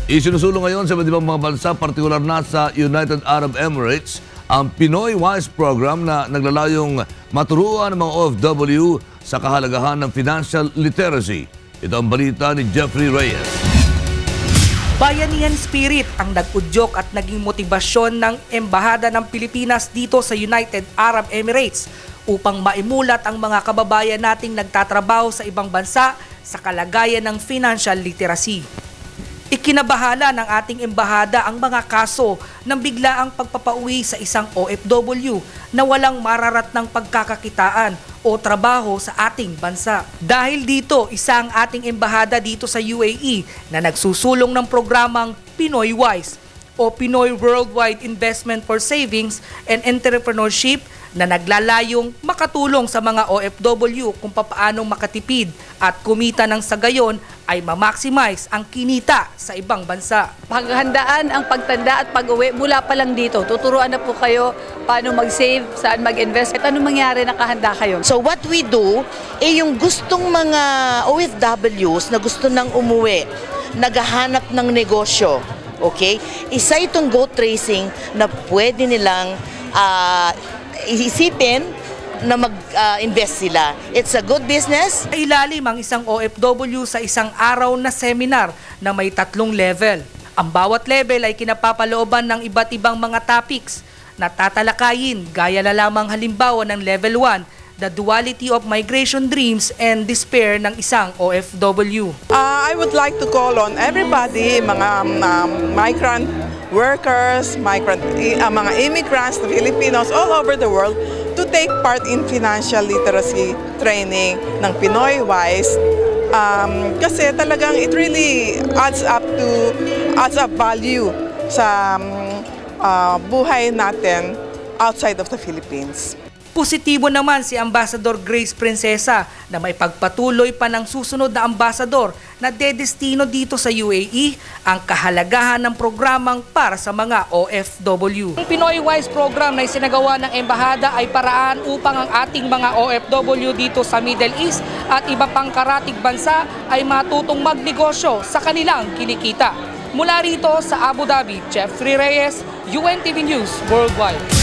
Isinusulong ngayon sa iba't ibang mga bansa, partikular na sa United Arab Emirates, ang Pinoy Wise Program na naglalayong maturuan ng mga OFW sa kahalagahan ng financial literacy. Ito ang balita ni Jeffrey Reyes. Bayanihan spirit ang nag-udyok at naging motibasyon ng Embahada ng Pilipinas dito sa United Arab Emirates upang maimulat ang mga kababayan nating nagtatrabaho sa ibang bansa sa kalagayan ng financial literacy. Ikinabahala ng ating embahada ang mga kaso ng biglaang pagpapauwi sa isang OFW na walang mararatnang pagkakakitaan o trabaho sa ating bansa. Dahil dito, isa ang ating embahada dito sa UAE na nagsusulong ng programang Pinoy Wise o Pinoy Worldwide Investment for Savings and Entrepreneurship na naglalayong makatulong sa mga OFW kung papaanong makatipid at kumita ng sa gayon ay ma-maximize ang kinita sa ibang bansa. Paghandaan ang pagtanda at pag-uwi mula pa lang dito. Tuturuan na po kayo paano mag-save, saan mag-invest, at anong mangyari nakahanda kayo. So what we do, yung gustong mga OFWs na gusto nang umuwi, naghahanap ng negosyo, okay? Isa itong goat racing na pwede nilang isipin na mag-invest sila. It's a good business. Ilalim ang isang OFW sa isang araw na seminar na may 3 level. Ang bawat level ay kinapapalooban ng iba't ibang mga topics na tatalakayin gaya na lamang halimbawa ng level 1, the duality of migration dreams and despair ng isang OFW. I would like to call on everybody, mga migrant workers, mga immigrants, Filipinos all over the world to take part in financial literacy training ng Pinoy Wise. Kasi talagang it really adds up value sa buhay natin outside of the Philippines. Positibo naman si Ambassador Grace Princesa na may pagpatuloy pa ng susunod na ambasador na dedestino dito sa UAE ang kahalagahan ng programang para sa mga OFW. Ang Pinoy Wise Program na isinagawa ng Embahada ay paraan upang ang ating mga OFW dito sa Middle East at iba pang karatig bansa ay matutong magnegosyo sa kanilang kinikita. Mula rito sa Abu Dhabi, Jeffrey Reyes, UNTV News Worldwide.